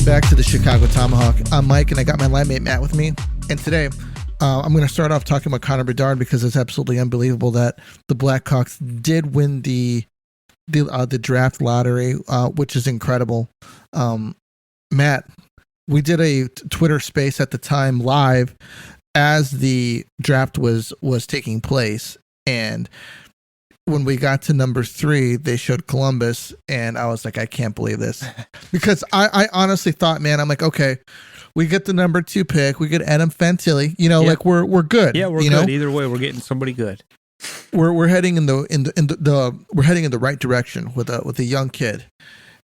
Welcome back to the Chicago Tomahawk. I'm Mike, and I got my line mate Matt with me. And today, I'm going to start off talking about Connor Bedard because it's absolutely unbelievable that the Blackhawks did win the draft lottery, which is incredible. Matt, we did a Twitter space at the time live as the draft was taking place, and when we got to number 3, they showed Columbus, and I was like, I can't believe this. Because I honestly thought, man, I'm like, okay, we get the number 2 pick, we get Adam Fantilli, like we're good. Yeah, we're good. Know? Either way, we're getting somebody good. We're heading in the right direction with a young kid.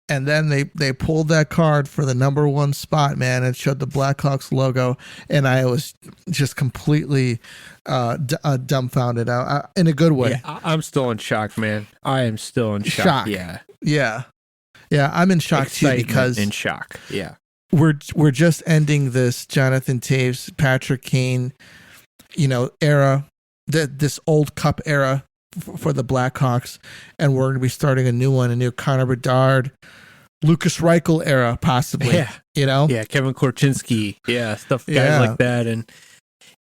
And then they pulled that card for the number 1 spot, man. It showed the Blackhawks logo, and I was just completely dumbfounded in a good way. Yeah, I'm still in shock, man. I am still in shock. Yeah. I'm in shock Excitement too because in shock. Yeah, we're just ending this Jonathan Toews, Patrick Kane, era, this old Cup era for the Blackhawks, and we're going to be starting a new one, a new Connor Bedard, Lucas Reichel era, possibly. Yeah, Kevin Korchinski, guys like that, and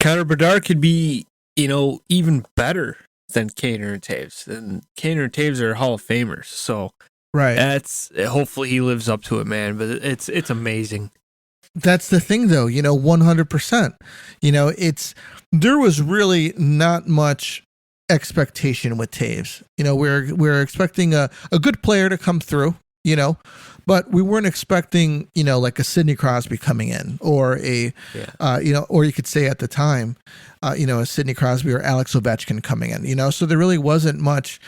Connor Bedard could be, even better than Kaner and Toews, and Kaner and Toews are Hall of Famers, so right. Hopefully he lives up to it, man. But it's amazing. That's the thing, though. 100%. There was really not much expectation with Toews. We're expecting a good player to come through, but we weren't expecting, like a Sidney Crosby coming in or or you could say at the time, a Sidney Crosby or Alex Ovechkin coming in, so there really wasn't much,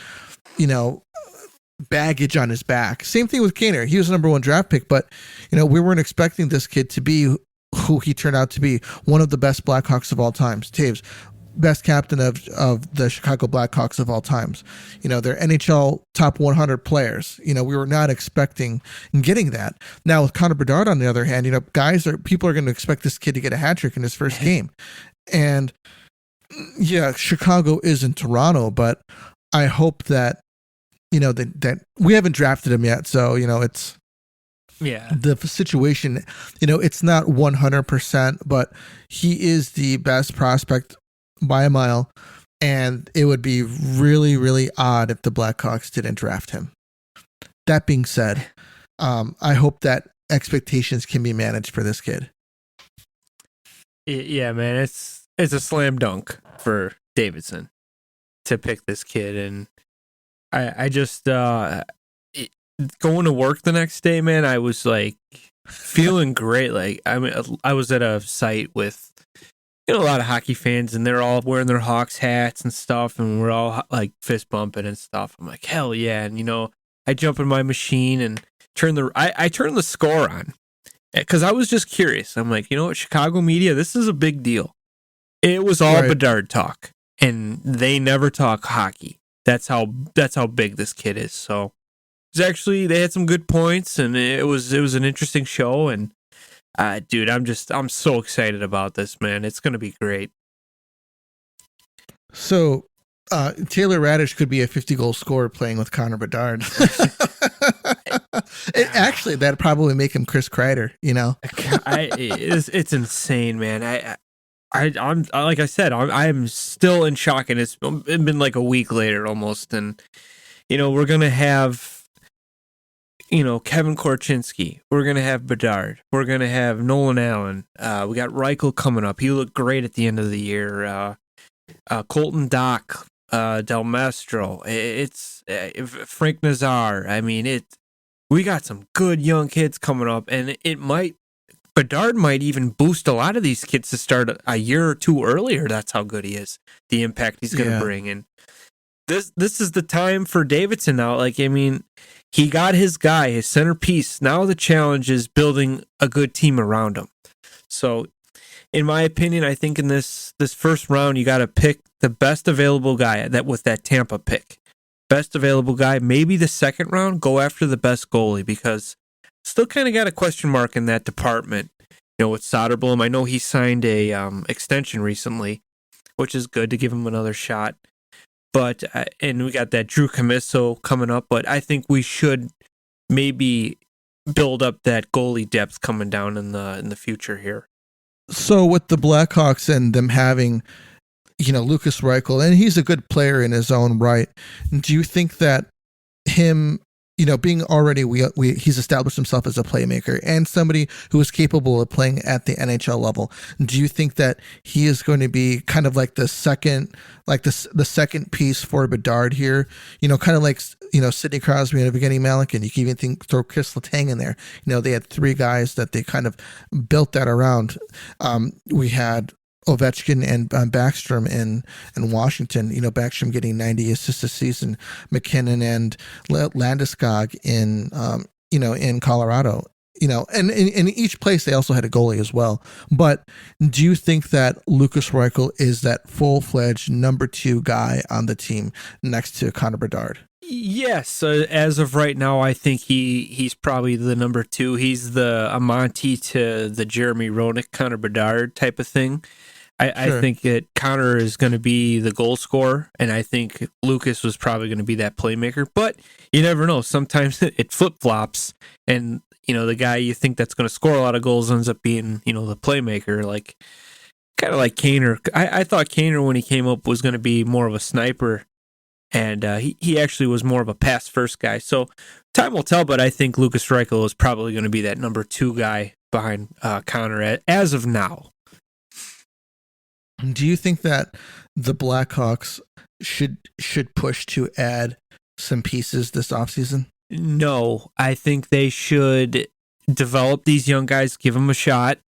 baggage on his back. Same thing with Kaner. He was the number 1 draft pick, but, we weren't expecting this kid to be who he turned out to be, one of the best Blackhawks of all times. Toews, best captain of the Chicago Blackhawks of all times. They're NHL top 100 players. We were not expecting getting that. Now with Connor Bedard, on the other hand, people are going to expect this kid to get a hat trick in his first game. And yeah, Chicago isn't Toronto, but I hope that, that we haven't drafted him yet. So, it's the situation, it's not 100%, but he is the best prospect by a mile, and it would be really, really odd if the Blackhawks didn't draft him. That being said, I hope that expectations can be managed for this kid. Yeah, man, it's a slam dunk for Davidson to pick this kid, and I just going to work the next day, man, I was like feeling great. Like I was at a site with a lot of hockey fans, and they're all wearing their Hawks hats and stuff, and we're all like fist bumping and stuff. I'm like, hell yeah. And I jump in my machine and I turn the score on because I was just curious. I'm like, Chicago media, this is a big deal. It was all Bedard talk, and they never talk hockey. That's how big this kid is. So they had some good points, and it was an interesting show. And dude, I'm so excited about this, man. It's going to be great. So, Taylor Radish could be a 50-goal scorer playing with Connor Bedard. Actually, that'd probably make him Chris Kreider, It's insane, man. I'm like I said, I'm still in shock, and it's been like a week later almost, and we're going to have Kevin Korchinski. We're going to have Bedard. We're going to have Nolan Allen. We got Reichel coming up. He looked great at the end of the year. Colton Dach, Del Mastro. It's Frank Nazar. I mean, we got some good young kids coming up, and Bedard might even boost a lot of these kids to start a year or 2 earlier. That's how good he is. The impact he's going to bring. And this is the time for Davidson now. Like, I mean, he got his guy, his centerpiece. Now the challenge is building a good team around him. So, in my opinion, I think in this first round, you got to pick the best available guy with that Tampa pick. Best available guy. Maybe the second round, go after the best goalie, because still kind of got a question mark in that department. With Soderblom, I know he signed a extension recently, which is good to give him another shot. But and we got that Drew Camisso coming up, but I think we should maybe build up that goalie depth coming down in the future here. So with the Blackhawks and them having, Lucas Reichel, and he's a good player in his own right, do you think that him, being already, he's established himself as a playmaker and somebody who is capable of playing at the NHL level, do you think that he is going to be kind of like the second piece for Bedard here? Kind of like, Sidney Crosby and Evgeny Malkin. You can even throw Chris Letang in there. They had three guys that they kind of built that around. We had Ovechkin and Backstrom in Washington. Backstrom getting 90 assists a season. McKinnon and Landeskog in Colorado. And in each place they also had a goalie as well. But do you think that Lucas Reichel is that full-fledged number 2 guy on the team next to Connor Bedard? Yes, as of right now, I think he's probably the number 2. He's the Amonte to the Jeremy Roenick, Connor Bedard type of thing. Sure. I think that Connor is going to be the goal scorer, and I think Lucas was probably going to be that playmaker. But you never know. Sometimes it flip-flops, and the guy you think that's going to score a lot of goals ends up being the playmaker, kind of like Kaner. I thought Kaner, when he came up, was going to be more of a sniper, and he actually was more of a pass-first guy. So time will tell, but I think Lucas Reichel is probably going to be that number 2 guy behind Connor as of now. Do you think that the Blackhawks should push to add some pieces this offseason? No, I think they should develop these young guys, give them a shot.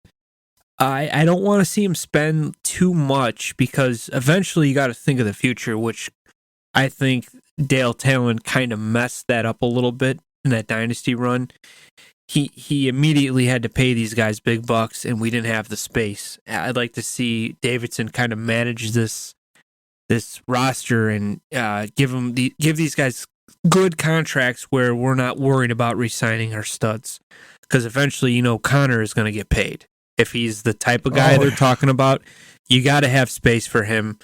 I don't want to see them spend too much, because eventually you got to think of the future, which I think Dale Talon kind of messed that up a little bit in that dynasty run. He immediately had to pay these guys big bucks, and we didn't have the space. I'd like to see Davidson kind of manage this roster and give these guys good contracts where we're not worried about re-signing our studs, because eventually, Connor is going to get paid. If he's the type of guy they're talking about, you got to have space for him.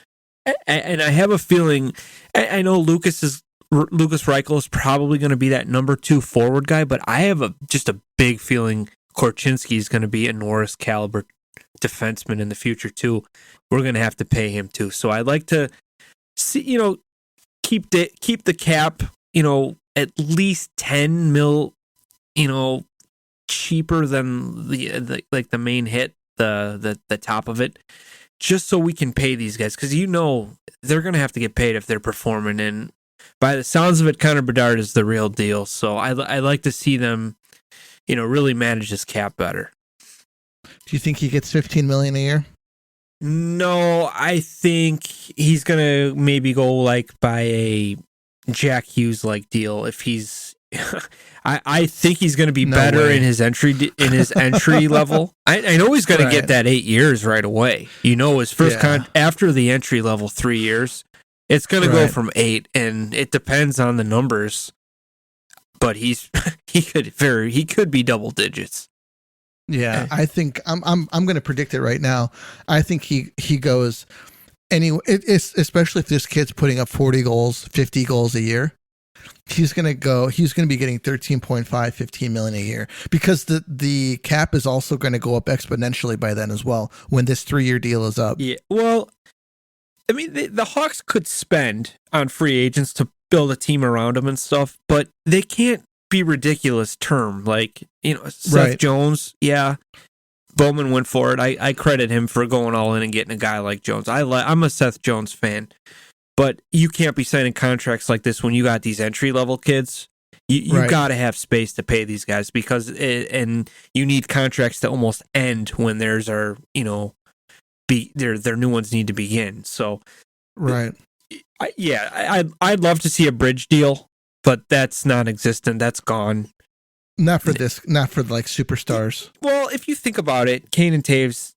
And I have a feeling, I know Lucas Reichel is probably going to be that number 2 forward guy, but I have just a big feeling Korchinski is going to be a Norris caliber defenseman in the future too. We're going to have to pay him too. So I'd like to see, keep the cap, at least 10 mil, cheaper than the main hit, the top of it, just so we can pay these guys, because they're going to have to get paid if they're performing. And by the sounds of it, Connor Bedard is the real deal. So I like to see them, really manage this cap better. Do you think he gets $15 million a year? No, I think he's gonna maybe go by a Jack Hughes deal. If he's, I think he's gonna be better in his entry level. I know he's gonna get that 8 years right away. His first after the entry level 3 years. It's going to go from 8, and it depends on the numbers. But he could be double digits. Yeah, I think I'm going to predict it right now. I think he goes anyway. Especially if this kid's putting up 40 goals, 50 goals a year. He's going to be getting 13.5, 15 million a year, because the cap is also going to go up exponentially by then as well, when this 3-year deal is up. Yeah. Well, I mean, the Hawks could spend on free agents to build a team around them and stuff, but they can't be ridiculous term. Seth Jones, Bowman went for it. I credit him for going all in and getting a guy like Jones. I'm a Seth Jones fan, but you can't be signing contracts like this when you got these entry-level kids. You got to have space to pay these guys, and you need contracts to almost end when theirs are, their new ones need to begin. So, I'd love to see a bridge deal, but that's non-existent. That's gone. Not for superstars. Well, if you think about it, Kane and Taves,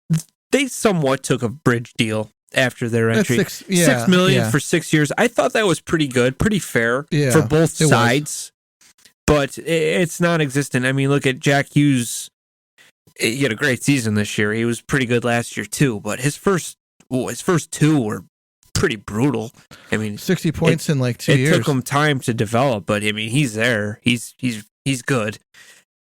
they somewhat took a bridge deal after their entry. $6 million for 6 years. I thought that was pretty good, pretty fair for both sides. But it's non-existent. I mean, look at Jack Hughes. He had a great season this year. He was pretty good last year too, but his first 2 were pretty brutal. I mean, 60 points in 2 years. It took him time to develop, but I mean, he's there. He's good.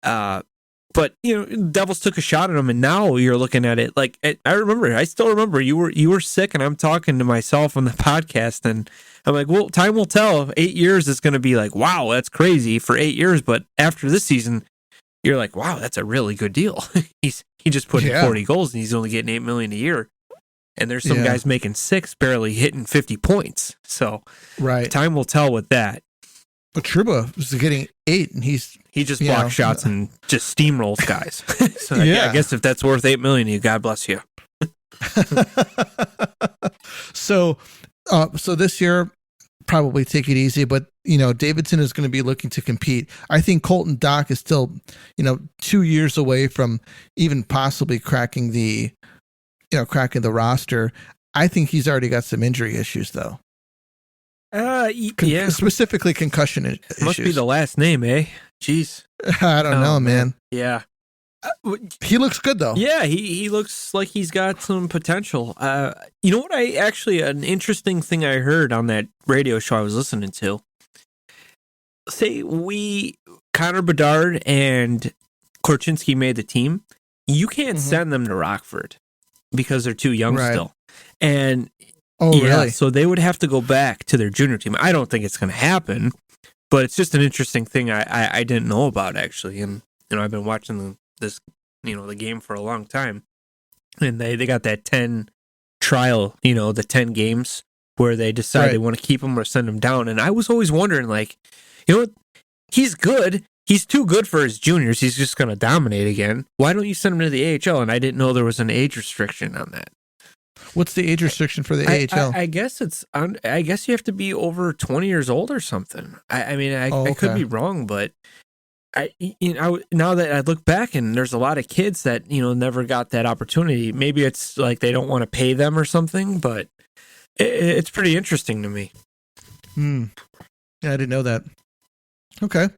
But Devils took a shot at him, and now you're looking at it like I still remember you were sick, and I'm talking to myself on the podcast, and I'm like, well, time will tell. 8 years is going to be like, wow, that's crazy for 8 years, but after this season, you're like, wow, that's a really good deal. he just put in 40 goals, and he's only getting $8 million a year, and there's some guys making 6, barely hitting 50 points. So time will tell with that. But Trouba was getting 8, and he just blocks shots and just steamrolls guys. So I guess if that's worth $8 million, you, God bless you. So this year, probably take it easy. But Davidson is going to be looking to compete. I think Colton Dach is still 2 years away from even possibly cracking the roster. I think he's already got some injury issues though. Specifically concussion issues. Must be the last name, eh? Jeez. I don't know, man. Yeah. He looks good though. Yeah, he looks like he's got some potential. You know what? An interesting thing I heard on that radio show I was listening to. Say Connor Bedard and Korchinski made the team. You can't send them to Rockford because they're too young still. And really? So they would have to go back to their junior team. I don't think it's going to happen, but it's just an interesting thing I didn't know about actually. And I've been watching the game for a long time, and they got that 10 trial, the 10 games where they decide they want to keep him or send him down. And I was always wondering, like, he's good. He's too good for his juniors. He's just going to dominate again. Why don't you send him to the AHL? And I didn't know there was an age restriction on that. What's the age restriction for the AHL? I guess I guess you have to be over 20 years old or something. I could be wrong, but now that I look back and there's a lot of kids that never got that opportunity. Maybe it's like they don't want to pay them or something, but it's pretty interesting to me. Yeah, I didn't know that. Okay,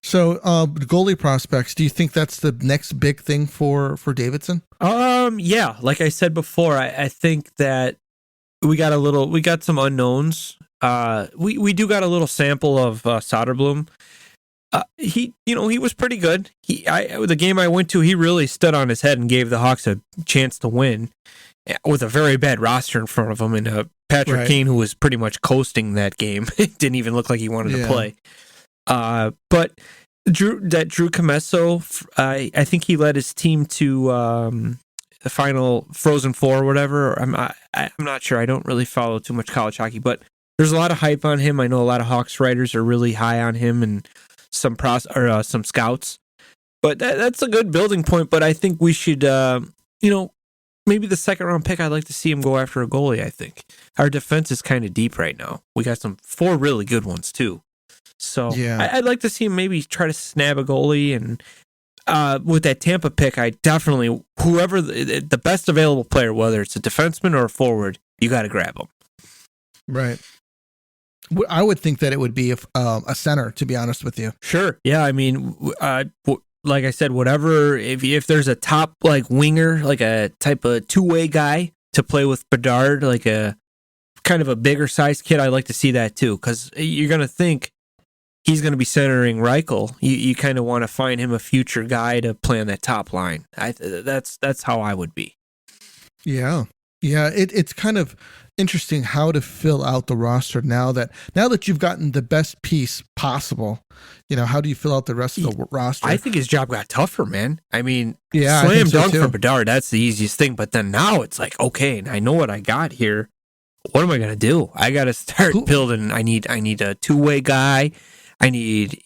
so goalie prospects. Do you think that's the next big thing for Davidson? Yeah, like I said before, I think that we got some unknowns. We do got a little sample of Soderblom. He was pretty good. The game I went to, he really stood on his head and gave the Hawks a chance to win with a very bad roster in front of him, and Patrick Kane, who was pretty much coasting that game, didn't even look like he wanted to play. But Drew Commesso, I think he led his team to the final Frozen Four or whatever. I'm not sure. I don't really follow too much college hockey, but there's a lot of hype on him. I know a lot of Hawks writers are really high on him, and some some scouts. But that's a good building point. But I think we should, maybe the second round pick. I'd like to see him go after a goalie. I think our defense is kind of deep right now. We got 4 really good ones too. So I'd like to see him maybe try to snab a goalie, and with that Tampa pick, I definitely, whoever the best available player, whether it's a defenseman or a forward, you got to grab him. Right. I would think that it would be a center, to be honest with you. Sure. Yeah. I mean, like I said, whatever, if there's a top like winger, like a type of two-way guy to play with Bedard, like a kind of a bigger sized kid, I'd like to see that too. Because you're going to think he's going to be centering Reichel. You kind of want to find him a future guy to play on that top line. That's how I would be. Yeah. It's kind of interesting how to fill out the roster now that you've gotten the best piece possible. How do you fill out the rest of the roster? I think his job got tougher, man. I mean, slam dunk for Bedard, that's the easiest thing. But then now it's like, okay, and I know what I got here. What am I going to do? I got to start building. I need a two-way guy. I need,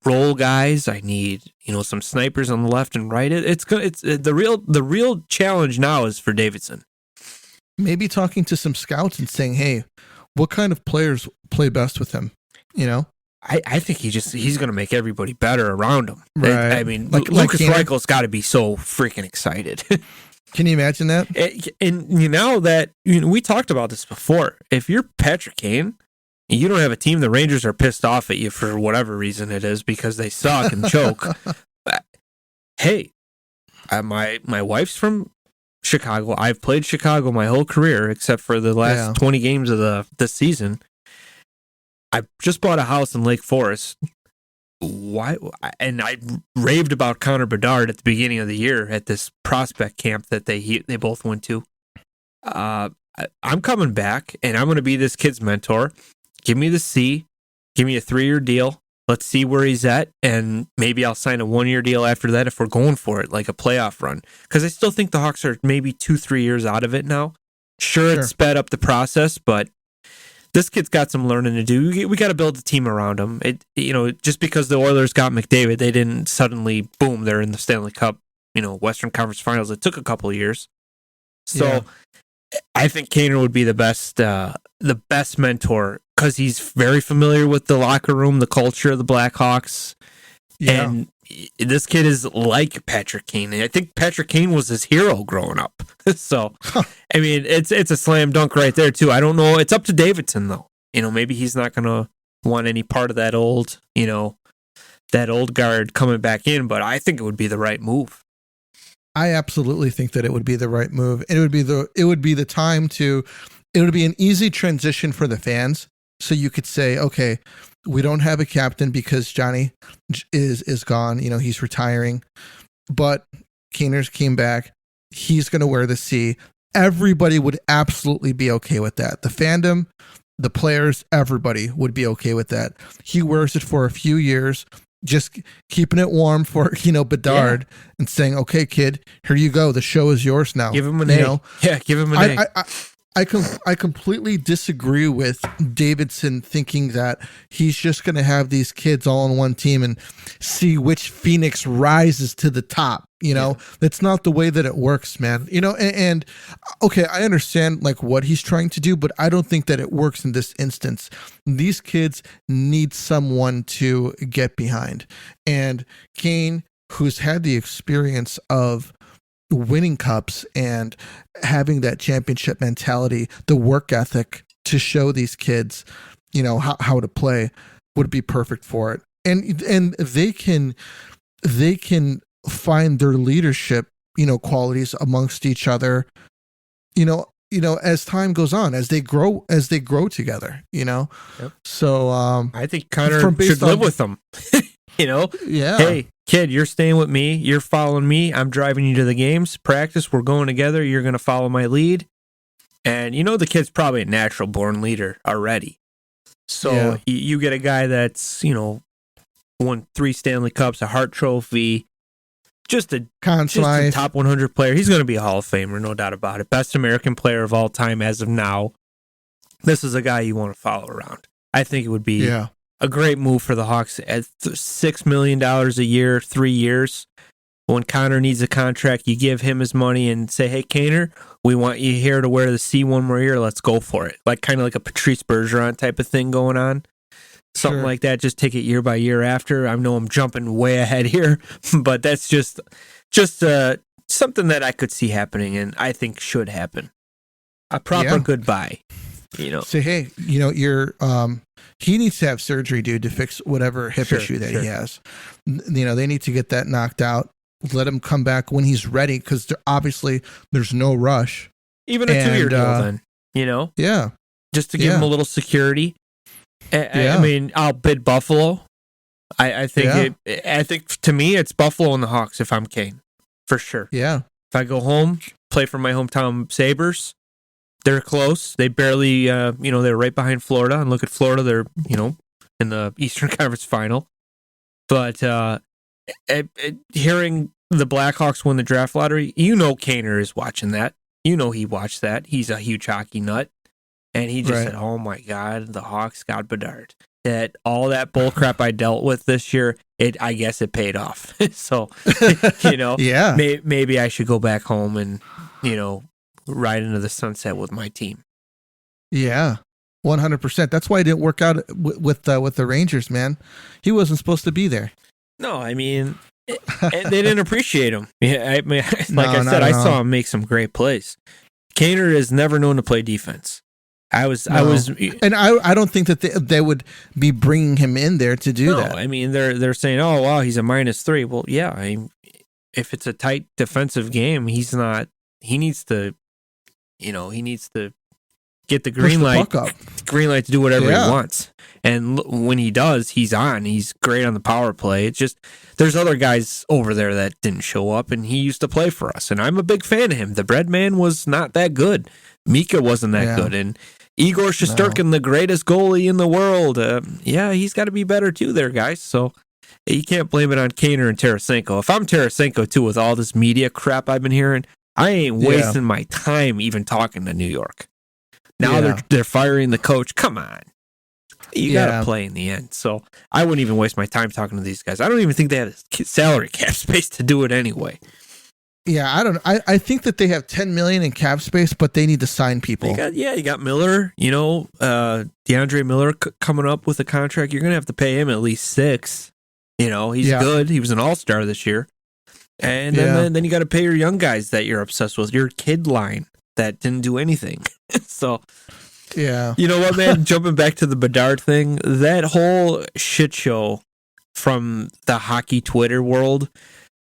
role guys. I need, some snipers on the left and right. It's the real challenge now is for Davidson. Maybe talking to some scouts and saying, hey, what kind of players play best with him? I think he's going to make everybody better around him. Right. I mean, Lucas Reichel's got to be so freaking excited. Can you imagine that? And now that we talked about this before, if you're Patrick Kane, you don't have a team. The Rangers are pissed off at you for whatever reason it is because they suck and choke. Hey, my wife's from Chicago. I've played Chicago my whole career except for the last 20 games of this season. I just bought a house in Lake Forest. why? And I raved about Connor Bedard at the beginning of the year at this prospect camp that they both went to. I'm coming back, and I'm going to be this kid's mentor. Give me the C. Give me a 3-year deal. Let's see where he's at, and maybe I'll sign a 1-year deal after that if we're going for it, like a playoff run. Because I still think the Hawks are maybe 2-3 years out of it now. Sure, it sped up the process, but this kid's got some learning to do. We got to build a team around him. Just because the Oilers got McDavid, they didn't suddenly, boom, they're in the Stanley Cup, Western Conference Finals. It took a couple of years. So I think Kaner would be the best mentor because he's very familiar with the locker room, the culture of the Blackhawks. Yeah. And this kid is like Patrick Kane. I think Patrick Kane was his hero growing up. So, I mean, it's a slam dunk right there, too. I don't know. It's up to Davidson, though. Maybe he's not going to want any part of that old guard coming back in, but I think it would be the right move. I absolutely think that it would be the right move. It would be the time to, it would be an easy transition for the fans. So you could say, okay, we don't have a captain because Johnny is gone. He's retiring, but Kaner's came back. He's going to wear the C. Everybody would absolutely be okay with that. The fandom, the players, everybody would be okay with that. He wears it for a few years, just keeping it warm for, Bedard and saying, okay, kid, here you go. The show is yours now. Give him an A. Yeah, give him an A. I completely disagree with Davidson thinking that he's just going to have these kids all on one team and see which Phoenix rises to the top. That's not the way that it works, man. And okay, I understand like what he's trying to do, but I don't think that it works in this instance. These kids need someone to get behind. And Kane, who's had the experience of winning cups and having that championship mentality, the work ethic to show these kids, how to play, would be perfect for it. And they can find their leadership, qualities amongst each other, as time goes on, as they grow together, Yep. So I think Connor should live with them. Yeah. Hey, kid, you're staying with me. You're following me. I'm driving you to the games. Practice. We're going together. You're going to follow my lead. And the kid's probably a natural born leader already. So you get a guy that's, won 3 Stanley Cups, a Hart Trophy, just a top 100 player. He's going to be a Hall of Famer, no doubt about it. Best American player of all time as of now. This is a guy you want to follow around. I think it would be a great move for the Hawks at $6 million a year, 3 years. When Connor needs a contract, you give him his money and say, hey, Kaner, we want you here to wear the C one more year. Let's go for it. Kind of like a Patrice Bergeron type of thing going on. Something like that. Just take it year by year after. I know I'm jumping way ahead here, but that's just something that I could see happening and I think should happen. A proper goodbye. Say, hey, you're he needs to have surgery, dude, to fix whatever hip issue that he has. They need to get that knocked out. Let him come back when he's ready, because obviously there's no rush. Even a 2-year deal, then. Yeah. Just to give him a little security. I mean, I'll bid Buffalo. I think I think to me it's Buffalo and the Hawks if I'm Kane, for sure. Yeah. If I go home, play for my hometown Sabres. They're close. They barely, they're right behind Florida. And look at Florida. They're, in the Eastern Conference Final. But hearing the Blackhawks win the draft lottery, Kaner is watching that. He watched that. He's a huge hockey nut. And he just said, oh, my God, the Hawks got Bedard. All that bull crap I dealt with this year, I guess it paid off. So, maybe I should go back home and, ride into the sunset with my team. Yeah, 100%. That's why it didn't work out with the Rangers, man. He wasn't supposed to be there. No, I mean, they didn't appreciate him. Yeah, I mean, I saw him make some great plays. Kaner is never known to play defense. I was, and I don't think that they would be bringing him in there to do that. I mean, they're saying, oh wow, he's a -3. Well, yeah, if it's a tight defensive game, he's not. He needs to get the green light to do whatever he Yeah. wants. And when he does, he's on. He's great on the power play. It's just there's other guys over there that didn't show up, and he used to play for us. And I'm a big fan of him. The bread man was not that good. Mika wasn't that good. And Igor Shesterkin, the greatest goalie in the world. He's got to be better too there, guys. So you can't blame it on Kaner and Tarasenko. If I'm Tarasenko too, with all this media crap I've been hearing, I ain't wasting my time even talking to New York. Now they're firing the coach. Come on. You got to play in the end. So I wouldn't even waste my time talking to these guys. I don't even think they have salary cap space to do it anyway. Yeah, I think that they have $10 million in cap space, but they need to sign people. You got Miller, DeAndre Miller coming up with a contract. You're going to have to pay him at least $6. He's good. He was an all-star this year. And then you got to pay your young guys that you're obsessed with, your kid line that didn't do anything. So... yeah. You know what, man? Jumping back to the Bedard thing, that whole shit show from the hockey Twitter world,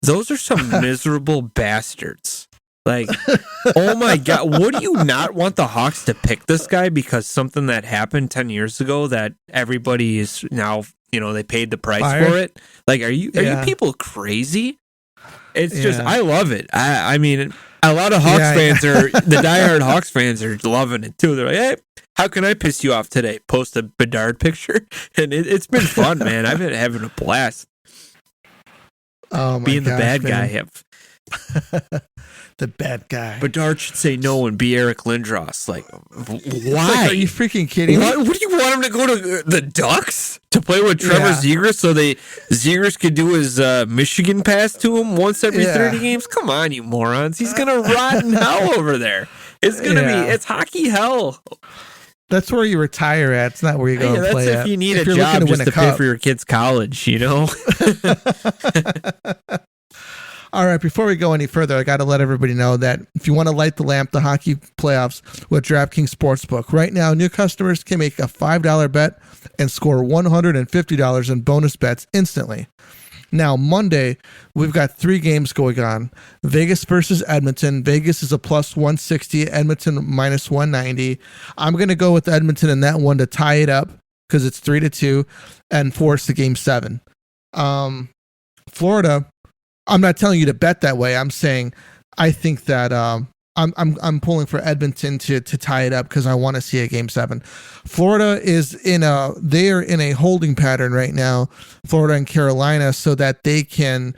those are some miserable bastards. Like, oh my God, would you not want the Hawks to pick this guy because something that happened 10 years ago that everybody is now, they paid the price for it? Like, are you people crazy? It's just, I love it. I mean, a lot of Hawks fans the diehard Hawks fans are loving it too. They're like, hey, how can I piss you off today? Post a Bedard picture. And it's been fun, man. I've been having a blast. Oh my being the bad man. guy. The bad guy. Bedard should say no and be Eric Lindros. Like, why? Like, are you freaking kidding me? What do you want him to go to the Ducks to play with Trevor Zegras so Zegras could do his Michigan pass to him once every 30 games? Come on, you morons. He's going to rot in hell over there. It's going to be, it's hockey hell. That's where you retire at. It's not where you go and play that's at. If you need a job just to pay for your kid's college, All right, before we go any further, I got to let everybody know that if you want to light the lamp, the hockey playoffs with DraftKings Sportsbook. Right now, new customers can make a $5 bet and score $150 in bonus bets instantly. Now, Monday, we've got 3 games going on. Vegas versus Edmonton. Vegas is a plus 160, Edmonton minus 190. I'm going to go with Edmonton in that one to tie it up because it's 3-2 and force the game 7. Florida, I'm not telling you to bet that way. I'm saying I think that I'm pulling for Edmonton to tie it up because I want to see a game 7. Florida is they are in a holding pattern right now, Florida and Carolina, so that they can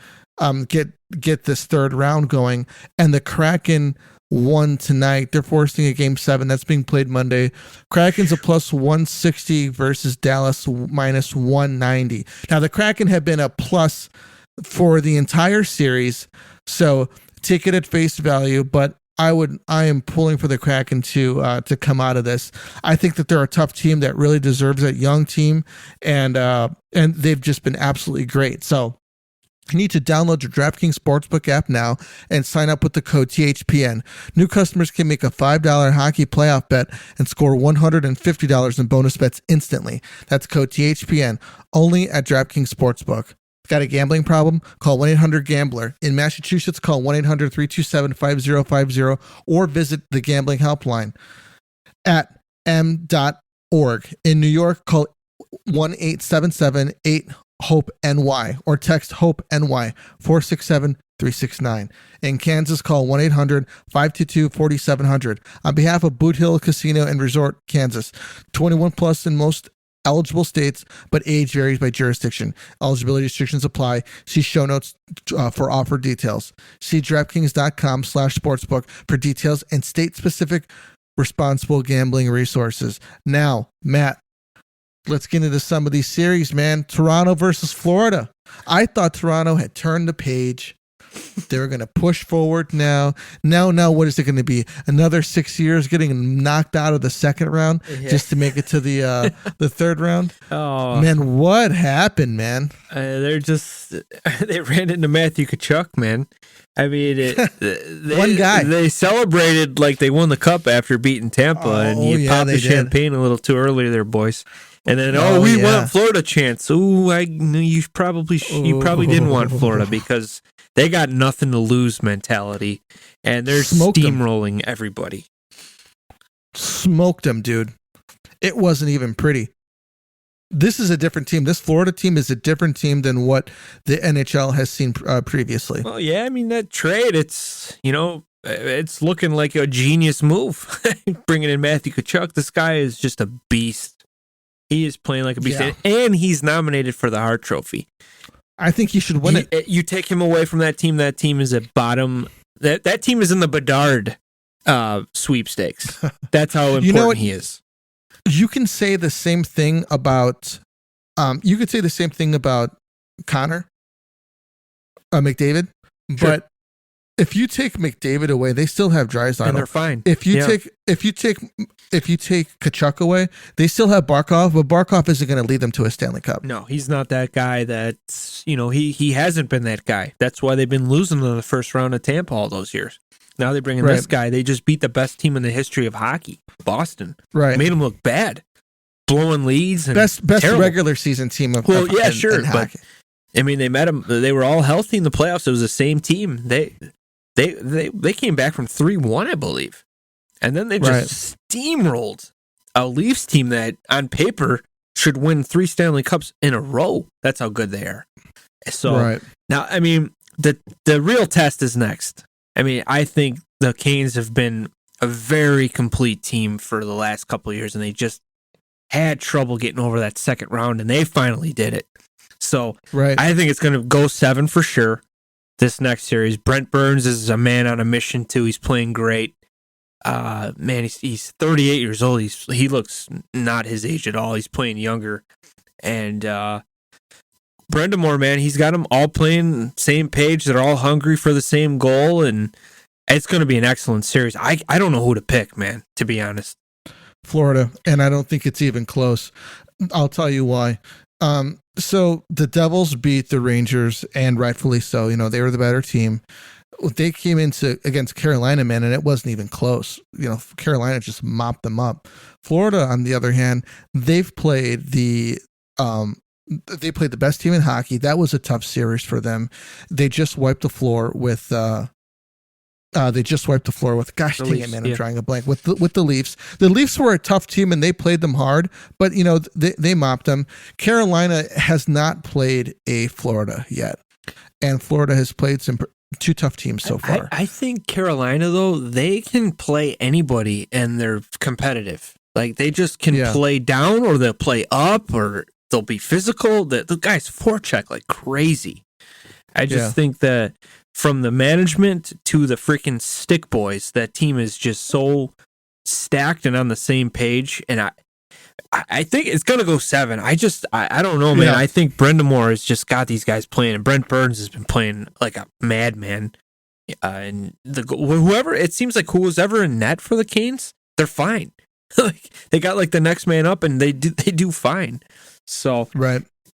get this third round going. And the Kraken won tonight. They're forcing a game 7 that's being played Monday. Kraken's a plus 160 versus Dallas minus 190. Now the Kraken have been a plus for the entire series, so take it at face value, but I am pulling for the Kraken to come out of this. I think that they're a tough team that really deserves a young team, and they've just been absolutely great. So you need to download your DraftKings Sportsbook app now and sign up with the code THPN. New customers can make a $5 hockey playoff bet and score $150 in bonus bets instantly. That's code THPN only at DraftKings Sportsbook. Got a gambling problem? Call 1-800-GAMBLER. In Massachusetts, call 1-800-327-5050 or visit the gambling helpline at m.org. In New York, call 1-877-8-HOPE-NY or text HOPE-NY 467-369. In Kansas, call 1-800-522-4700. On behalf of Boot Hill Casino and Resort, Kansas, 21 plus in most eligible states, but age varies by jurisdiction. Eligibility restrictions apply. See show notes for offer details. See DraftKings.com/sportsbook for details and state-specific responsible gambling resources. Now, Matt, let's get into some of these series, man. Toronto versus Florida. I thought Toronto had turned the page. They were going to push forward now. Now, what is it going to be? Another 6 years getting knocked out of the second round just to make it to the third round? Oh, man, what happened, man? They ran into Matthew Tkachuk, man. I mean, one guy. They celebrated like they won the cup after beating Tampa, and you popped the champagne a little too early there, boys. And then, we want Florida chance. Ooh, I knew you probably didn't want Florida because they got nothing to lose mentality, and they're steamrolling everybody. smoked them, dude. It wasn't even pretty. This is a different team. This Florida team is a different team than what the NHL has seen previously. Well, yeah, I mean, that trade, it's looking like a genius move. Bringing in Matthew Tkachuk. This guy is just a beast. He is playing like a beast. Yeah. And he's nominated for the Hart Trophy. I think he should win it. You take him away from that team is at bottom. That team is in the Bedard sweepstakes. That's how important he is. You can say the same thing about Connor McDavid, Sure. but if you take McDavid away, they still have Draisaitl. And they're fine. If you take Tkachuk away, they still have Barkov, but Barkov isn't going to lead them to a Stanley Cup. No, he's not that guy. That's he hasn't been that guy. That's why they've been losing in the first round of Tampa all those years. Now they bring in this guy. They just beat the best team in the history of hockey, Boston. Right, made them look bad, blowing leads and best terrible. Regular season team of sure, but I mean they met them. They were all healthy in the playoffs. It was the same team. They came back from 3-1, I believe, and then they just steamrolled a Leafs team that on paper should win 3 Stanley Cups in a row. That's how good they are. So now, I mean, the real test is next. I mean, I think the Canes have been a very complete team for the last couple of years, and they just had trouble getting over that second round, and they finally did it. So I think it's going to go 7 for sure this next series. Brent Burns is a man on a mission, too. He's playing great. Man, he's 38 years old. He looks not his age at all. He's playing younger. And Brendamore, man, he's got them all playing same page. They're all hungry for the same goal, and it's going to be an excellent series. I don't know who to pick, man, to be honest. Florida, and I don't think it's even close. I'll tell you why. So the Devils beat the Rangers, and rightfully so. They were the better team. They came against Carolina, man, and it wasn't even close. Carolina just mopped them up. Florida, on the other hand, they've played the best team in hockey. That was a tough series for them. They just wiped the floor with. Gosh dang it, man! I'm drawing a blank with the Leafs. The Leafs were a tough team and they played them hard, but they mopped them. Carolina has not played a Florida yet, and Florida has played some 2 tough teams so far. I think Carolina, though, they can play anybody and they're competitive. Like they just can play down, or they'll play up, or they'll be physical. The guys forecheck like crazy. I just think that from the management to the freaking stick boys, that team is just so stacked and on the same page. And I think it's going to go 7. I don't know, man. I think Brendamore has just got these guys playing, and Brent Burns has been playing like a madman. And whoever, it seems like who's ever in net for the Canes, they're fine. Like they got like the next man up, and they do fine. So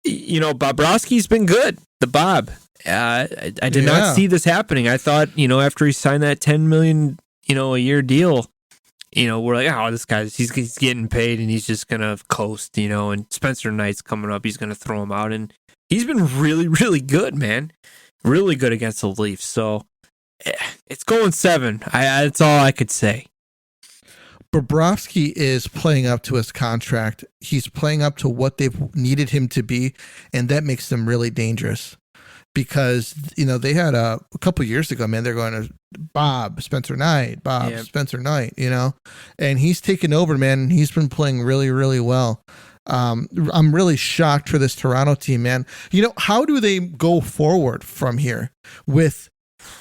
Bobrovsky's been good. The Bob. I did not see this happening. I thought, after he signed that $10 million, a year deal, we're like, oh, this guy's he's getting paid and he's just gonna coast, and Spencer Knight's coming up, he's gonna throw him out, and he's been really, really good, man, really good against the Leafs. So it's going 7. That's all I could say. Bobrovsky is playing up to his contract. He's playing up to what they've needed him to be, and that makes them really dangerous. Because, they had a couple years ago, man, they're going to Spencer Knight, Spencer Knight, and he's taken over, man, and he's been playing really, really well. I'm really shocked for this Toronto team, man. How do they go forward from here with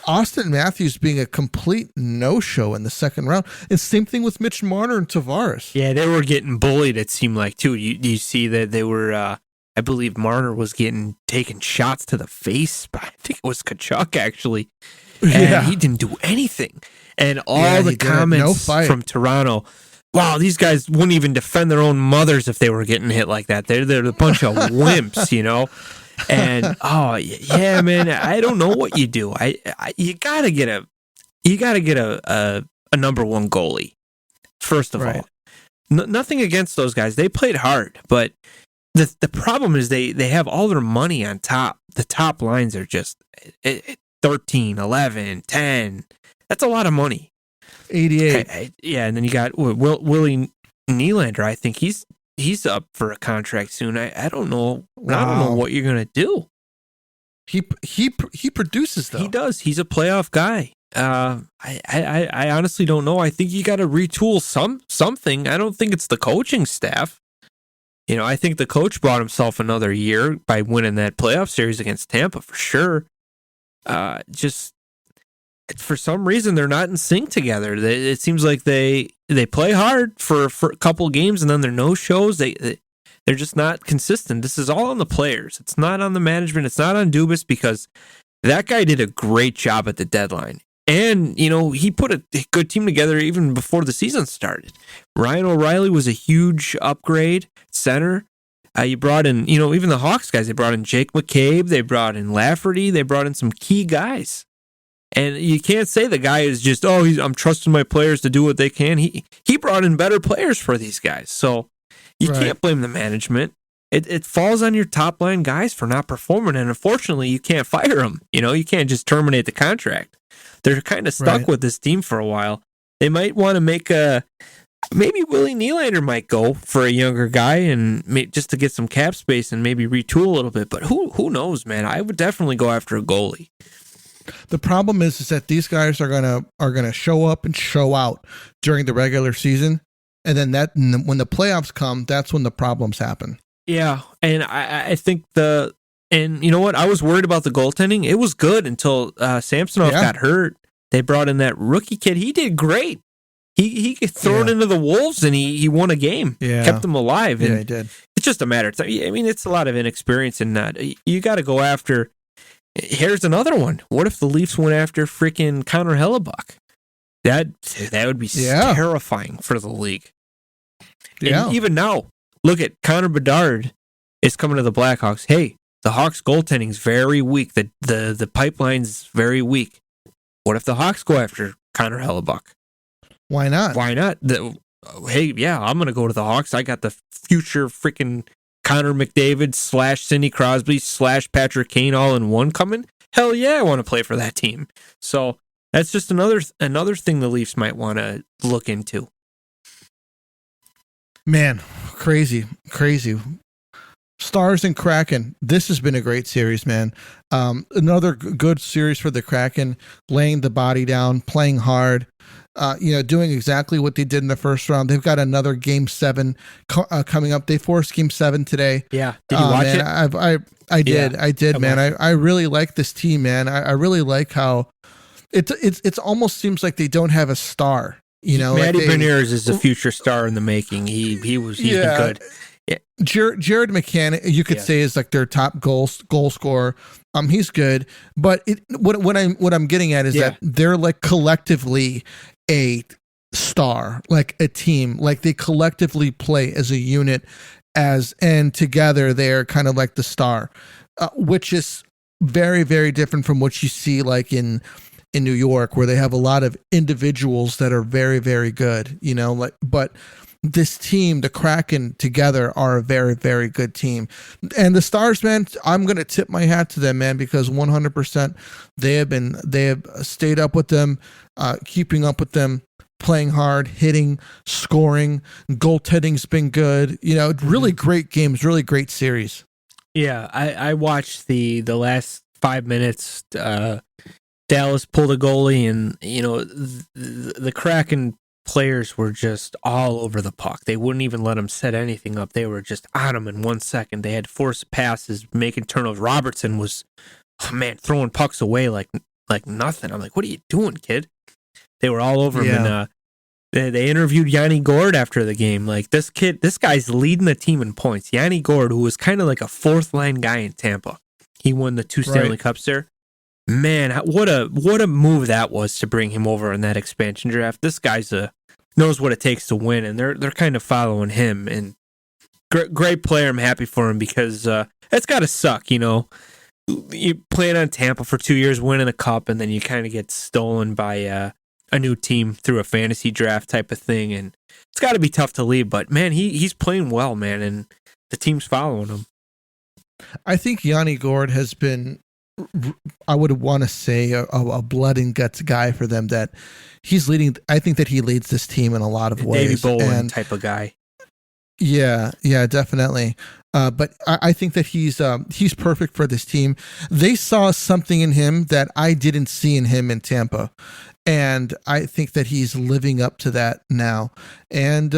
Austin Matthews being a complete no-show in the second round? And same thing with Mitch Marner and Tavares. Yeah, they were getting bullied, it seemed like, too. You see that they were... I believe Marner was taking shots to the face, but I think it was Tkachuk, actually. And he didn't do anything. And all the comments from Toronto, wow, these guys wouldn't even defend their own mothers if they were getting hit like that. They're a bunch of wimps, And man, I don't know what you do. You gotta get a number 1 goalie. First of all, nothing against those guys. They played hard, but the problem is they have all their money on top. The top lines are just 13, 11, 10. That's a lot of money. 88. Yeah, and then you got Willie Nylander. I think he's up for a contract soon. I don't know. Wow. I don't know what you're gonna do. He produces though. He does. He's a playoff guy. I honestly don't know. I think you got to retool something. I don't think it's the coaching staff. I think the coach brought himself another year by winning that playoff series against Tampa for sure. Just for some reason they're not in sync together. It seems like they play hard for a couple of games and then they're no shows. They're just not consistent. This is all on the players. It's not on the management. It's not on Dubas because that guy did a great job at the deadline. And, he put a good team together even before the season started. Ryan O'Reilly was a huge upgrade center. You brought in, even the Hawks guys. They brought in Jake McCabe. They brought in Lafferty. They brought in some key guys. And you can't say the guy is just, I'm trusting my players to do what they can. He brought in better players for these guys. So you can't blame the management. It falls on your top line guys for not performing. And unfortunately, you can't fire them. You can't just terminate the contract. They're kind of stuck with this team for a while. They might want to make maybe Willie Nylander might go for a younger guy and just to get some cap space and maybe retool a little bit. But who knows, man? I would definitely go after a goalie. The problem is that these guys are gonna show up and show out during the regular season, and then when the playoffs come, that's when the problems happen. Yeah, and I think and you know what? I was worried about the goaltending. It was good until Samsonov got hurt. They brought in that rookie kid. He did great. He got thrown into the Wolves and he won a game. Yeah. Kept them alive. And he did. It's just a matter of time. I mean, it's a lot of inexperience in that. You got to go after. Here's another one. What if the Leafs went after freaking Connor Hellebuck? That would be terrifying for the league. Yeah. And even now, look at Connor Bedard is coming to the Blackhawks. Hey, the Hawks goaltending is very weak. The pipeline's very weak. What if the Hawks go after Connor Hellebuck? Why not? Why not? I'm going to go to the Hawks. I got the future freaking Connor McDavid / Sidney Crosby / Patrick Kane all in one coming. Hell yeah, I want to play for that team. So that's just another thing the Leafs might want to look into. Man, crazy. Stars and Kraken. This has been a great series, man. Another good series for the Kraken, laying the body down, playing hard, doing exactly what they did in the first round. They've got another Game 7 coming up. They forced Game 7 today. Yeah. Did you watch it? I did, man. I really like this team, man. I really like how it's almost seems like they don't have a star. Matty Beniers is a future star in the making. He's been good. Yeah. Jared McCann, you could say, is like their top goal scorer. He's good, but what I'm getting at is that they're like collectively a star, like a team, like they collectively play as a unit, and together they're kind of like the star, which is very, very different from what you see like in New York, where they have a lot of individuals that are very, very good, but this team, the Kraken together, are a very, very good team. And the Stars, man, I'm going to tip my hat to them, man, because 100% they have stayed up with them, keeping up with them, playing hard, hitting, scoring, goaltending's been good. Really great games, really great series. Yeah, I watched the last 5 minutes. Dallas pulled a goalie, and the Kraken players were just all over the puck. They wouldn't even let them set anything up. They were just on them in 1 second. They had forced passes, making turnovers. Robertson was, throwing pucks away like nothing. I'm like, what are you doing, kid? They were all over him. And they interviewed Yanni Gourde after the game. Like, this guy's leading the team in points. Yanni Gourde, who was kind of like a fourth line guy in Tampa. He won the 2 Stanley Cups there. Man, what a move that was to bring him over in that expansion draft. This guy's knows what it takes to win, and they're kind of following him. And great player. I'm happy for him because it's got to suck, You playing on Tampa for 2 years, winning a cup, and then you kind of get stolen by a new team through a fantasy draft type of thing, and it's got to be tough to leave. But man, he's playing well, man, and the team's following him. I think Yanni Gourde has been I would want to say a blood and guts guy for them that he's leading. I think that he leads this team in a lot of ways. Davey Bolin and type of guy. Yeah, definitely. But I think that he's perfect for this team. They saw something in him that I didn't see in him in Tampa, and I think that he's living up to that now. And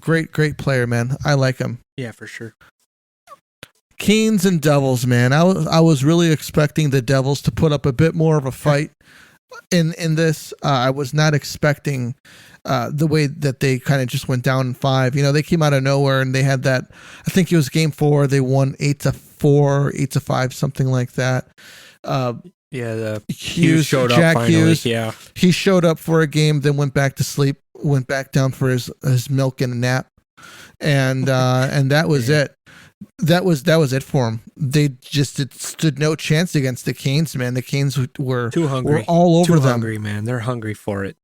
great player, man. I like him. Yeah, for sure. Canes and Devils, man. I was really expecting the Devils to put up a bit more of a fight in this. I was not expecting the way that they kind of just went down in 5. They came out of nowhere and they had that. I think it was game 4. They won 8-4, 8-5, something like that. The Hughes showed up Jack finally. Hughes. Yeah, he showed up for a game, then went back to sleep, went back down for his milk and a nap, and that was it. That was it for him. They just stood no chance against the Canes, man. The Canes were too hungry. Were all over them. Hungry, man. They're hungry for it.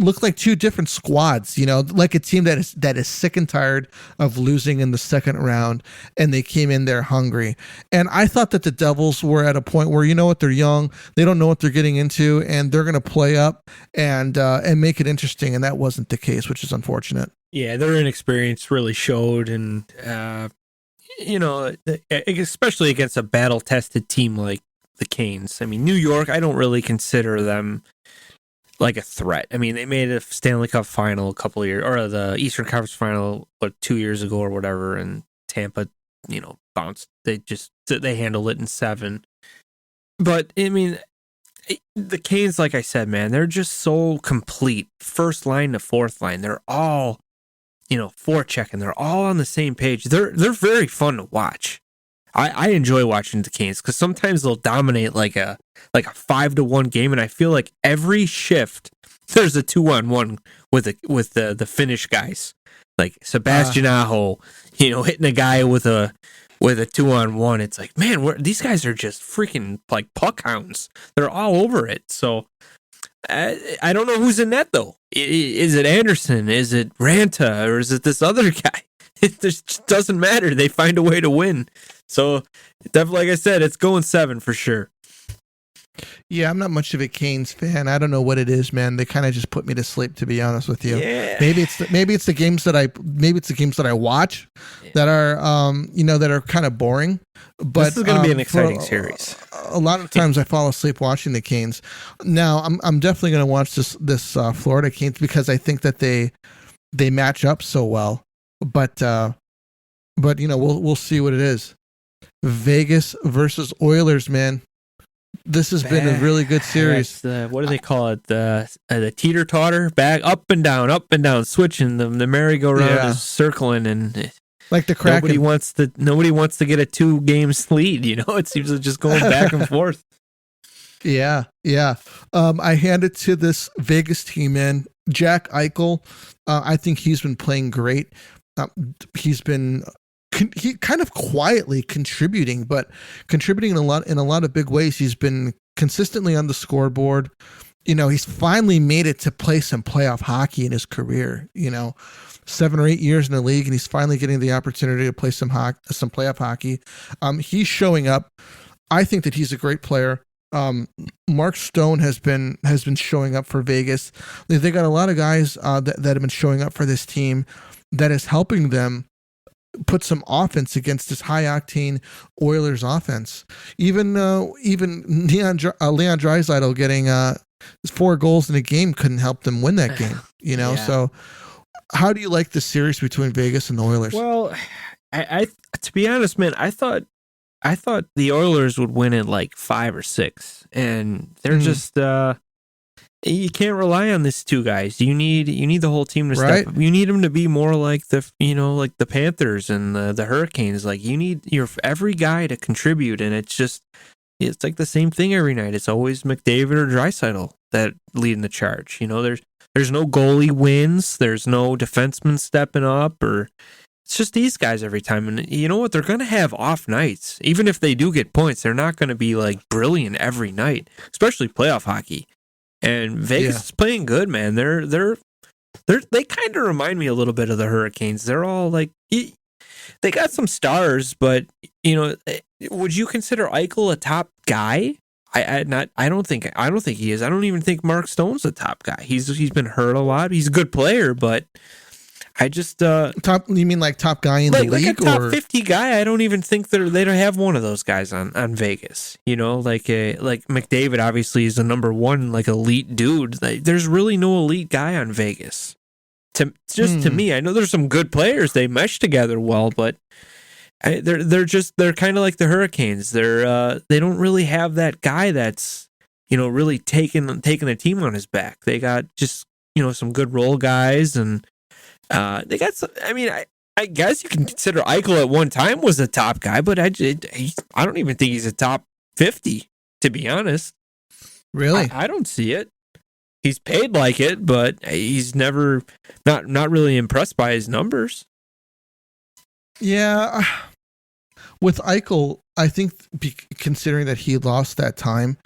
Looked like 2 different squads, like a team that is sick and tired of losing in the second round, and they came in there hungry. And I thought that the Devils were at a point where, they're young, they don't know what they're getting into, and they're going to play up and make it interesting. And that wasn't the case, which is unfortunate. Yeah, their inexperience really showed, and especially against a battle-tested team like the Canes. I mean, New York, I don't really consider them like a threat. I mean, they made a Stanley Cup final a couple of years, or the Eastern Conference final, 2 years ago or whatever, and Tampa, bounced. They handled it in 7. But, I mean, the Canes, like I said, man, they're just so complete. First line to fourth line, they're all, forechecking. They're all on the same page. They're very fun to watch. I enjoy watching the Canes because sometimes they'll dominate like a 5-1 game, and I feel like every shift there's a 2-on-1 with the Finnish guys, like Sebastian Aho, hitting a guy with a 2-on-1. It's like, man, these guys are just freaking like puck hounds. They're all over it. So I don't know who's in net though. Is it Anderson? Is it Ranta? Or is it this other guy? It just doesn't matter. They find a way to win. So, definitely, like I said, it's going 7 for sure. Yeah, I'm not much of a Canes fan. I don't know what it is, man. They kind of just put me to sleep, to be honest with you. Yeah. Maybe it's the games that I watch that are that are kind of boring. But this is going to be an exciting series. A lot of times I fall asleep watching the Canes. Now I'm definitely going to watch this Florida Canes because I think that they match up so well. But we'll see what it is. Vegas versus Oilers, man. This has been a really good series. What do they call it? The teeter-totter, back up and down, switching them. The merry-go-round is circling, and like the Kraken. Nobody wants to get a 2-game lead. It seems to just going back and forth. Yeah. I hand it to this Vegas team, man. Jack Eichel. I think he's been playing great. He's been. He kind of quietly contributing, but contributing in a lot of big ways. He's been consistently on the scoreboard. He's finally made it to play some playoff hockey in his career. 7 or 8 years in the league, and he's finally getting the opportunity to play some playoff hockey. He's showing up. I think that he's a great player. Mark Stone has been showing up for Vegas. They got a lot of guys that have been showing up for this team that is helping them put some offense against this high octane Oilers offense. Even Leon Draisaitl getting 4 goals in a game couldn't help them win that game. Yeah. So how do you like the series between Vegas and the Oilers? Well, I to be honest, man, I thought the Oilers would win in like 5 or 6, and they're just you can't rely on these 2 guys. You need the whole team to step up. You need them to be more like like the Panthers and the Hurricanes. Like you need every guy to contribute, and it's like the same thing every night. It's always McDavid or Draisaitl that leading the charge. There's no goalie wins. There's no defenseman stepping up, or it's just these guys every time. And you know what? They're going to have off nights. Even if they do get points, they're not going to be like brilliant every night, especially playoff hockey. And Vegas is playing good, man. They kind of remind me a little bit of the Hurricanes. They're all like, they got some stars, but would you consider Eichel a top guy? I don't think he is. I don't even think Mark Stone's a top guy. He's been hurt a lot. He's a good player, but I just top. You mean like top guy in the league, like a top or 50 guy? I don't even think they don't have one of those guys on Vegas. You know, like McDavid obviously is the number one like elite dude. Like, there's really no elite guy on Vegas. To me, I know there's some good players. They mesh together well, but they're kind of like the Hurricanes. They don't really have that guy that's, you know, really taking the team on his back. They got just, you know, some good role guys, and they got some. I mean, I guess you can consider Eichel at one time was a top guy, but I don't even think he's a top 50, to be honest. Really? I don't see it. He's paid like it, but he's never not really impressed by his numbers. Yeah, with Eichel, I think considering that he lost that time,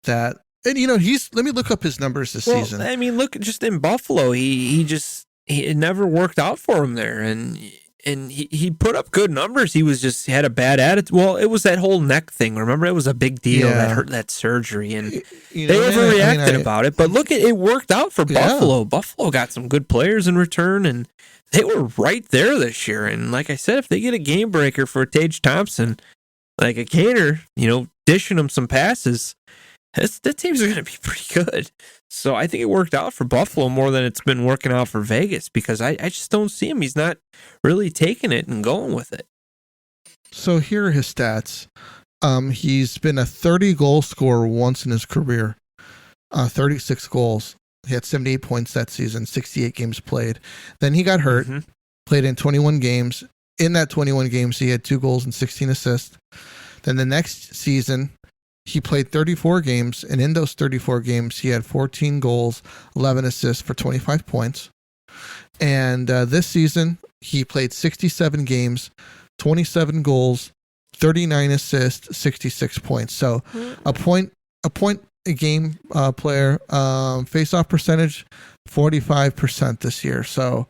and you know, let me look up his numbers this season. I mean, look, just in Buffalo, it never worked out for him there, and he put up good numbers. He had a bad attitude. Well, it was that whole neck thing. Remember, it was a big deal that hurt that surgery, and they overreacted about it. But look, it worked out for Buffalo. Buffalo got some good players in return, and they were right there this year. And like I said, if they get a game breaker for Tage Thompson, like a Kaner, you know, dishing them some passes, that team's going to be pretty good. So I think it worked out for Buffalo more than it's been working out for Vegas, because I just don't see him. He's not really taking it and going with it. So here are his stats. He's been a 30-goal scorer once in his career, 36 goals. He had 78 points that season, 68 games played. Then he got hurt, played in 21 games. In that 21 games, he had 2 goals and 16 assists. Then the next season, he played 34 games, and in those 34 games, he had 14 goals, 11 assists for 25 points. And this season, he played 67 games, 27 goals, 39 assists, 66 points. So a point a game player. Face-off percentage, 45% this year. So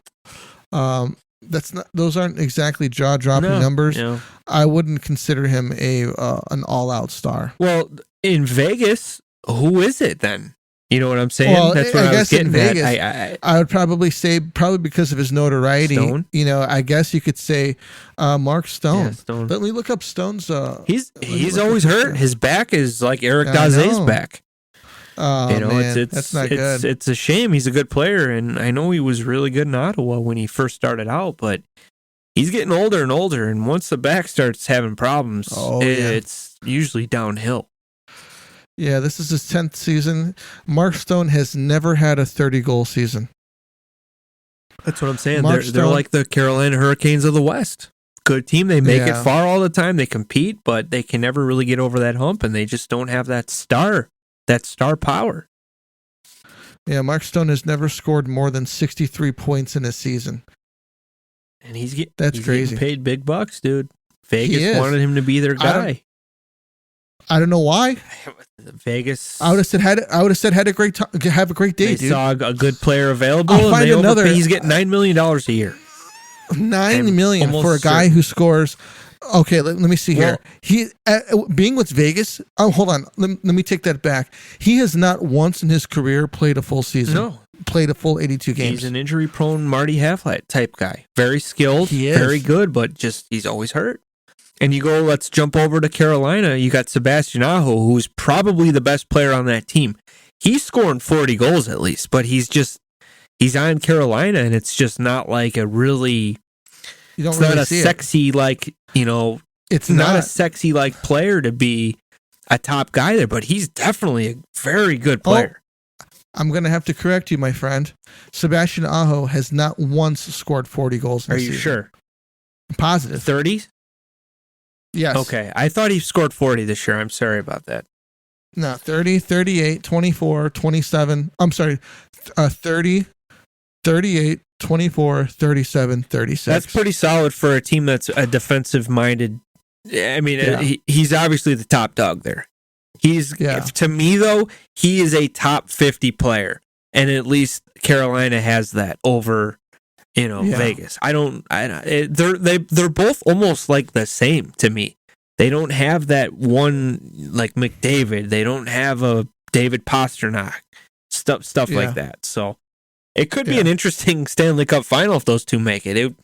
those aren't exactly jaw-dropping numbers. No. I wouldn't consider him an all-out star. Well, in Vegas, who is it then? You know what I'm saying? Well, that's what I was getting in Vegas, at. I would probably say because of his notoriety. Stone? You know, I guess you could say Mark Stone. Yeah, Stone. Let me look up Stone's. He's always hurt. His back is like Eric Daze's back. Oh, you know, man, that's not good. It's a shame. He's a good player, and I know he was really good in Ottawa when he first started out, but he's getting older and older, and once the back starts having problems, it's usually downhill. Yeah, this is his 10th season. Mark Stone has never had a 30-goal season. That's what I'm saying. They're like the Carolina Hurricanes of the West. Good team. They make it far all the time. They compete, but they can never really get over that hump, and they just don't have that star power. Yeah, Mark Stone has never scored more than 63 points in a season. And he's crazy. Getting paid big bucks, dude. Vegas wanted him to be their guy. I don't know why. Vegas. I would have said have a great day, dude. They saw a good player available. I'll find another. He's getting $9 million a year. $9 million for a guy who scores. Okay, let me see here. He being with Vegas. Oh, hold on. Let me take that back. He has not once in his career played a full season. No. Played a full 82 games. He's an injury-prone Marty Halflight type guy. Very skilled, very good, but just he's always hurt. And you go, let's jump over to Carolina. You got Sebastian Aho, who's probably the best player on that team. He's scoring 40 goals at least, but he's on Carolina, and it's just not like a really. It's not a sexy It's not a sexy like player to be a top guy there, but he's definitely a very good player. I'm going to have to correct you, my friend. Sebastian Aho has not once scored 40 goals in the season. Are you sure? I'm positive. 30? Yes. Okay. I thought he scored 40 this year. I'm sorry about that. No, 30, 38, 24, 27. I'm sorry. 30, 38, 24, 37, 36. That's pretty solid for a team that's a defensive-minded. I mean, he's obviously the top dog there. To me, though, he is a top 50 player, and at least Carolina has that over, Vegas. They're both almost like the same to me. They don't have that one like McDavid. They don't have a David Pastrnak, stuff like that. So it could be an interesting Stanley Cup final if those two make it. It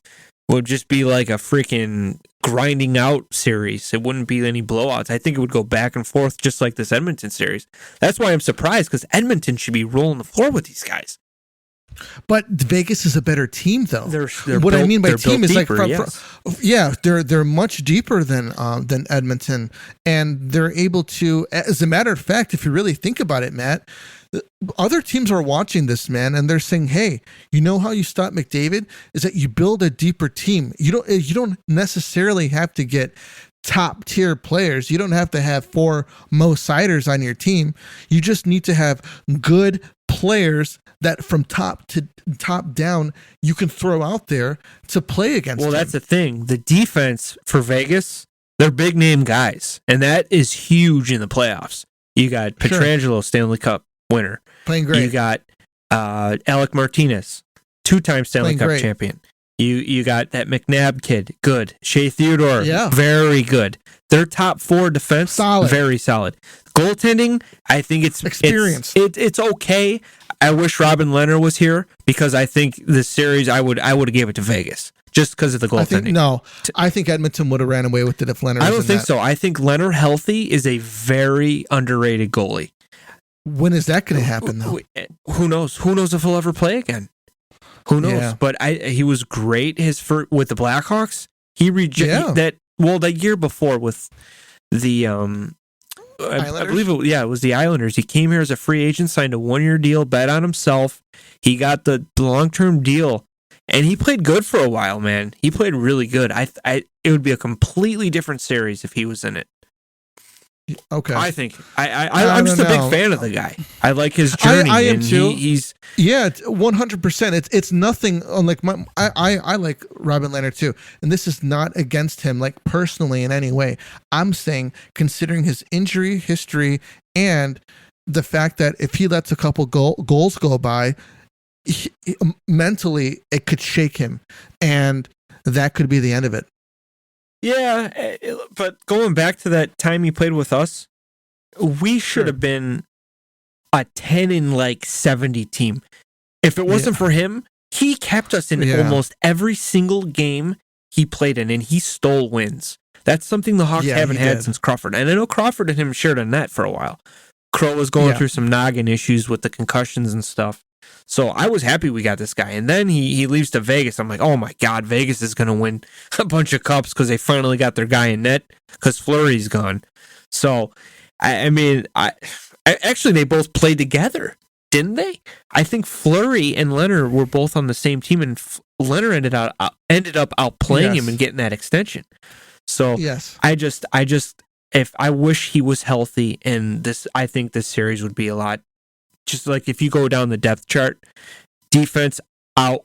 would just be like a freaking grinding out series. It wouldn't be any blowouts. I think it would go back and forth just like this Edmonton series. That's why I'm surprised, because Edmonton should be rolling the floor with these guys. But Vegas is a better team, though. They're what built, I mean by team is deeper, they're much deeper than Edmonton, and they're able to. As a matter of fact, if you really think about it, Matt, other teams are watching this, man, and they're saying, "Hey, you know how you stop McDavid is that you build a deeper team. You don't necessarily have to get top tier players. You don't have to have 4 Mo Siders on your team. You just need to have good players that from top to top down you can throw out there to play against." Well, them. that's the thing. The defense for Vegas, they're big name guys, and that is huge in the playoffs. You got Pietrangelo, Stanley Cup winner. Playing great. You got Alec Martinez, 2-time Stanley Cup champion. You got that McNabb kid, good. Shea Theodore, very good. Their top 4 defense, very solid. Goaltending, I think it's experience. It's okay. I wish Robin Lehner was here, because I think this series I would have gave it to Vegas just because of the goaltending. I think Edmonton would have ran away with it if Lehner. I don't think so. I think Lehner healthy is a very underrated goalie. When is that going to happen, though? Who knows? Who knows if he'll ever play again? Who knows? Yeah. But he was great with the Blackhawks. He rejected that year before with the I believe it was the Islanders. He came here as a free agent, signed a 1-year deal, bet on himself. He got the long-term deal, and he played good for a while, man. He played really good. It would be a completely different series if he was in it. Okay, I think I'm just a big fan of the guy. I like his journey. I am too. He's 100%. It's nothing unlike I like Robin Lehner too, and this is not against him like personally in any way. I'm saying considering his injury history and the fact that if he lets a couple goals go by, mentally it could shake him, and that could be the end of it. Yeah, but going back to that time he played with us, we should have been a 10-70 team. If it wasn't for him, he kept us in almost every single game he played in, and he stole wins. That's something the Hawks haven't had since Crawford. And I know Crawford and him shared a net for a while. Crow was going through some noggin issues with the concussions and stuff. So I was happy we got this guy. And then he leaves to Vegas. I'm like, oh my God, Vegas is going to win a bunch of cups because they finally got their guy in net because Fleury's gone. So, I mean, actually, they both played together, didn't they? I think Fleury and Lehner were both on the same team, and Lehner ended up outplaying him and getting that extension. So I wish he was healthy, and I think this series would be a lot. Just like if you go down the depth chart, defense out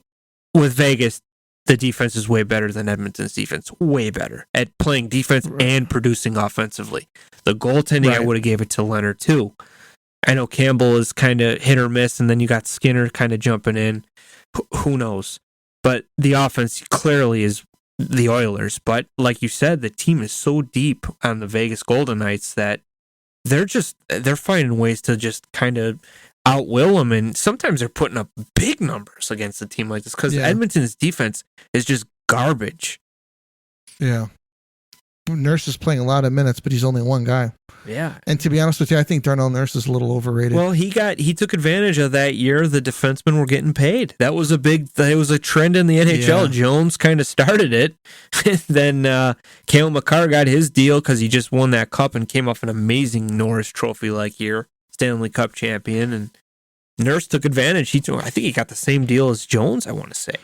with Vegas, the defense is way better than Edmonton's defense. Way better at playing defense and producing offensively. The goaltending, I would have gave it to Leonard too. I know Campbell is kind of hit or miss, and then you got Skinner kind of jumping in. Who knows? But the offense clearly is the Oilers. But like you said, the team is so deep on the Vegas Golden Knights that they're finding ways to just kind of outwill them, and sometimes they're putting up big numbers against a team like this because Edmonton's defense is just garbage. Yeah. Nurse is playing a lot of minutes, but he's only one guy. Yeah. And to be honest with you, I think Darnell Nurse is a little overrated. Well, he took advantage of that year the defensemen were getting paid. That was a trend in the NHL. Yeah. Jones kind of started it. Then Cale Makar got his deal because he just won that cup and came off an amazing Norris Trophy-like year, Stanley Cup champion. And Nurse took advantage. I think he got the same deal as Jones, I want to say.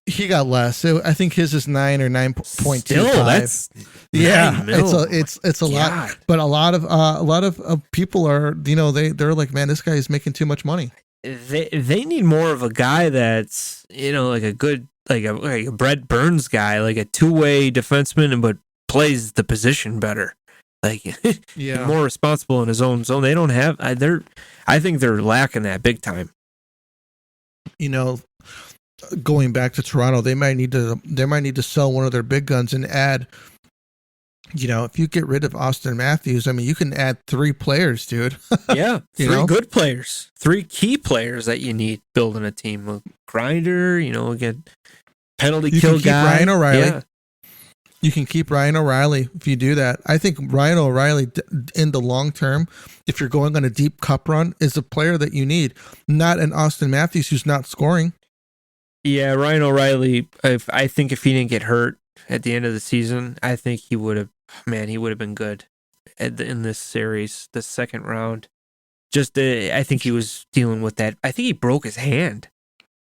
He got less. I think his is 9 or 9.25. Still, that's it's a lot. But a lot of people are, they're like, man, this guy is making too much money. They need more of a guy that's, like a good, like a Brett Burns guy, like a two-way defenseman, but plays the position better. Like more responsible in his own zone. They don't have. I think they're lacking that big time. Going back to Toronto, they might need to sell one of their big guns and add if you get rid of Austin Matthews, I mean, you can add 3 players, dude. Yeah, 3 good players, 3 key players that you need building a team. A grinder, again, penalty kill guy. Ryan O'Reilly. Yeah. You can keep Ryan O'Reilly if you do that. I think Ryan O'Reilly, in the long term, if you're going on a deep cup run, is a player that you need, not an Austin Matthews who's not scoring. Yeah, Ryan O'Reilly, I think if he didn't get hurt at the end of the season, I think he would have been good in this series, the second round. Just, I think he was dealing with that. I think he broke his hand.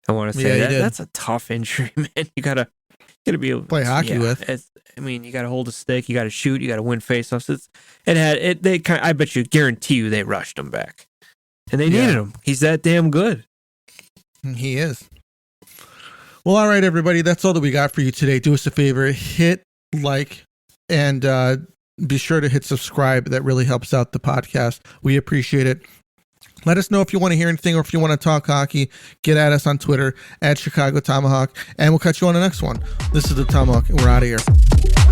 I want to say that's a tough injury, man. You gotta be able to play hockey with. You gotta hold a stick, you gotta shoot, you gotta win faceoffs. I bet you, guarantee you, they rushed him back, and they needed him. He's that damn good. He is. Well, all right, everybody. That's all that we got for you today. Do us a favor, hit like, and be sure to hit subscribe. That really helps out the podcast. We appreciate it. Let us know if you want to hear anything or if you want to talk hockey. Get at us on Twitter @Chicago Tomahawk, and we'll catch you on the next one. This is the Tomahawk, and we're out of here.